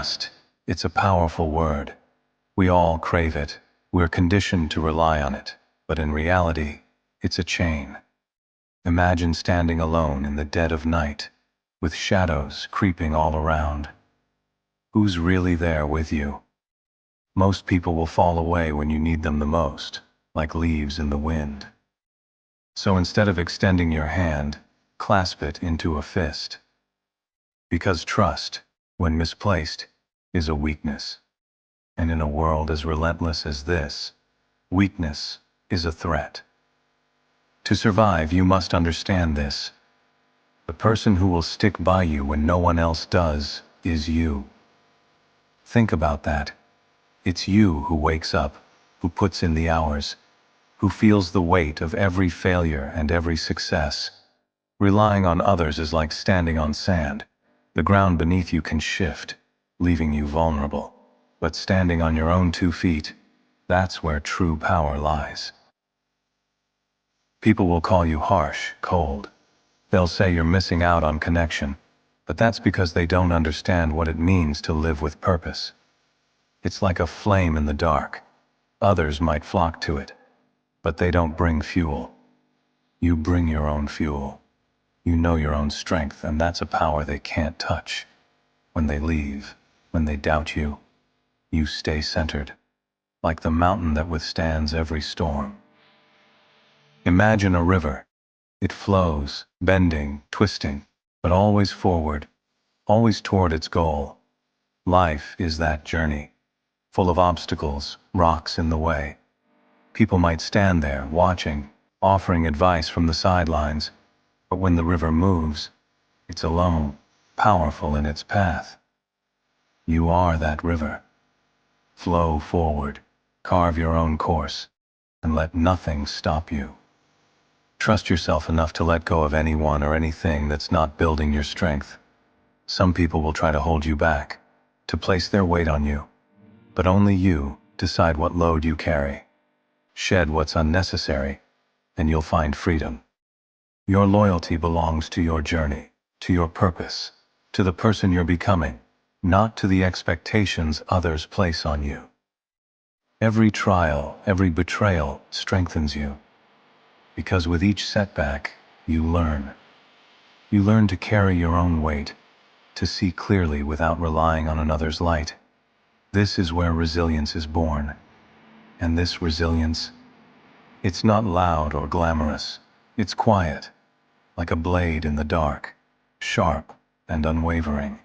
trust. It's a powerful word. We all crave it. We're conditioned to rely on it. But in reality, it's a chain. Imagine standing alone in the dead of night, with shadows creeping all around. Who's really there with you? Most people will fall away when you need them the most, like leaves in the wind. So instead of extending your hand, clasp it into a fist. Because trust, when misplaced, is a weakness. And in a world as relentless as this, weakness is a threat. To survive, you must understand this. The person who will stick by you when no one else does is you. Think about that. It's you who wakes up, who puts in the hours, who feels the weight of every failure and every success. Relying on others is like standing on sand. The ground beneath you can shift, leaving you vulnerable. But standing on your own 2 feet, that's where true power lies. People will call you harsh, cold. They'll say you're missing out on connection, but that's because they don't understand what it means to live with purpose. It's like a flame in the dark. Others might flock to it, but they don't bring fuel. You bring your own fuel. You know your own strength, and that's a power they can't touch. When they leave, when they doubt you, you stay centered, like the mountain that withstands every storm. Imagine a river. It flows, bending, twisting, but always forward, always toward its goal. Life is that journey, full of obstacles, rocks in the way. People might stand there, watching, offering advice from the sidelines, but when the river moves, it's alone, powerful in its path. You are that river. Flow forward, carve your own course, and let nothing stop you. Trust yourself enough to let go of anyone or anything that's not building your strength. Some people will try to hold you back, to place their weight on you, but only you decide what load you carry. Shed what's unnecessary, and you'll find freedom. Your loyalty belongs to your journey, to your purpose, to the person you're becoming, not to the expectations others place on you. Every trial, every betrayal strengthens you. Because with each setback, you learn. You learn to carry your own weight, to see clearly without relying on another's light. This is where resilience is born. And this resilience, it's not loud or glamorous. It's quiet, like a blade in the dark, sharp and unwavering.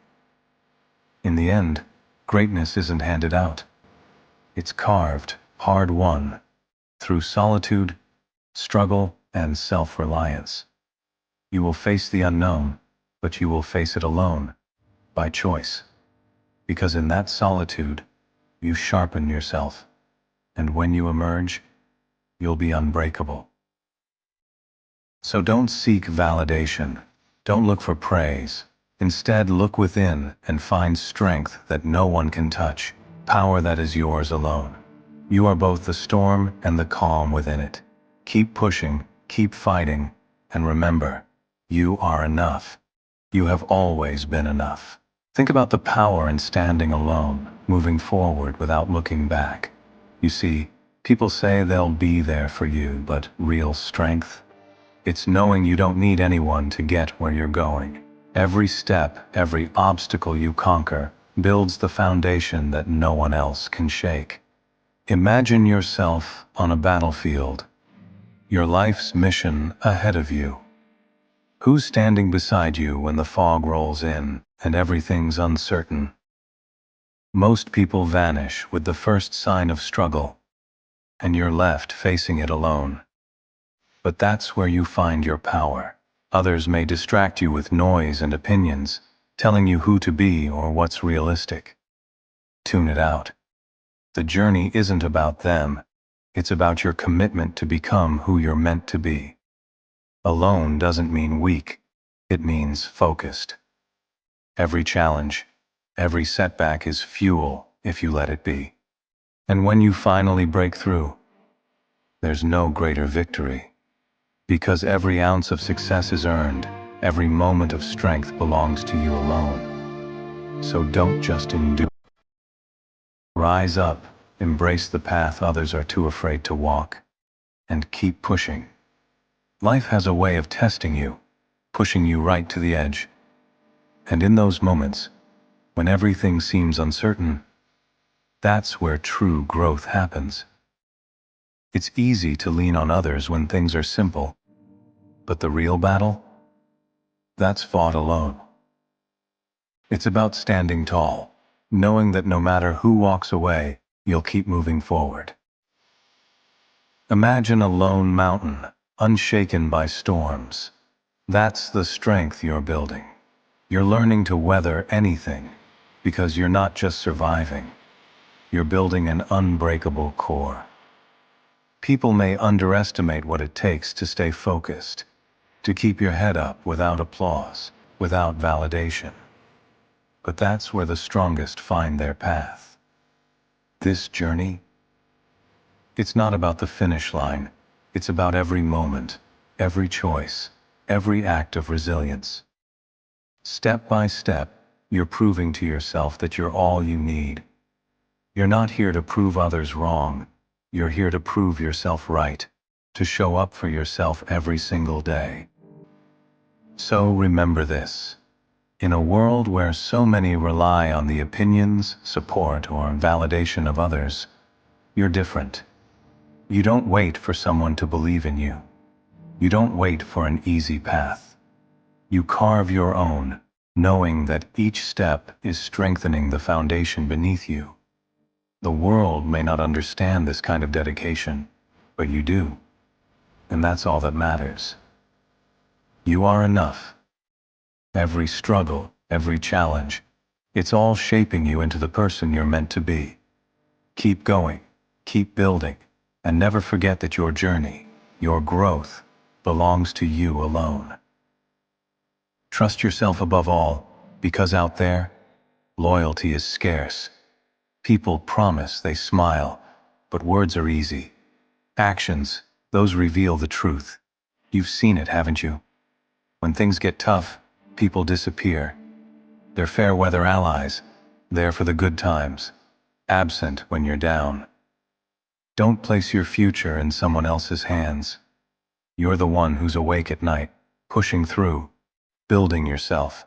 In the end, greatness isn't handed out. It's carved, hard-won, through solitude, struggle, and self-reliance. You will face the unknown, but you will face it alone, by choice. Because in that solitude, you sharpen yourself, and when you emerge, you'll be unbreakable. So don't seek validation. Don't look for praise. Instead, look within and find strength that no one can touch, power that is yours alone. You are both the storm and the calm within it. Keep pushing, keep fighting, and remember, you are enough. You have always been enough. Think about the power in standing alone, moving forward without looking back. You see, people say they'll be there for you, but real strength? It's knowing you don't need anyone to get where you're going. Every step, every obstacle you conquer, builds the foundation that no one else can shake. Imagine yourself on a battlefield. Your life's mission ahead of you. Who's standing beside you when the fog rolls in and everything's uncertain? Most people vanish with the first sign of struggle, and you're left facing it alone. But that's where you find your power. Others may distract you with noise and opinions, telling you who to be or what's realistic. Tune it out. The journey isn't about them. It's about your commitment to become who you're meant to be. Alone doesn't mean weak. It means focused. Every challenge, every setback is fuel if you let it be. And when you finally break through, there's no greater victory. Because every ounce of success is earned, every moment of strength belongs to you alone. So don't just endure. Rise up, embrace the path others are too afraid to walk, and keep pushing. Life has a way of testing you, pushing you right to the edge. And in those moments, when everything seems uncertain, that's where true growth happens. It's easy to lean on others when things are simple, but the real battle? That's fought alone. It's about standing tall, knowing that no matter who walks away, you'll keep moving forward. Imagine a lone mountain, unshaken by storms. That's the strength you're building. You're learning to weather anything, because you're not just surviving. You're building an unbreakable core. People may underestimate what it takes to stay focused, to keep your head up without applause, without validation. But that's where the strongest find their path. This journey, it's not about the finish line, it's about every moment, every choice, every act of resilience. Step by step, you're proving to yourself that you're all you need. You're not here to prove others wrong, you're here to prove yourself right, to show up for yourself every single day. So remember this. In a world where so many rely on the opinions, support, or validation of others, you're different. You don't wait for someone to believe in you. You don't wait for an easy path. You carve your own, knowing that each step is strengthening the foundation beneath you. The world may not understand this kind of dedication, but you do. And that's all that matters. You are enough. Every struggle, every challenge, it's all shaping you into the person you're meant to be. Keep going, keep building, and never forget that your journey, your growth, belongs to you alone. Trust yourself above all, because out there, loyalty is scarce. People promise, they smile, but words are easy. Actions, those reveal the truth. You've seen it, haven't you? When things get tough, people disappear. They're fair weather allies, there for the good times, absent when you're down. Don't place your future in someone else's hands. You're the one who's awake at night, pushing through, building yourself.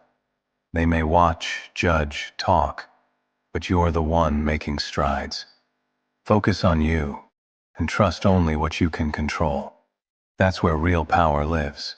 They may watch, judge, talk, but you're the one making strides. Focus on you, and trust only what you can control. That's where real power lives.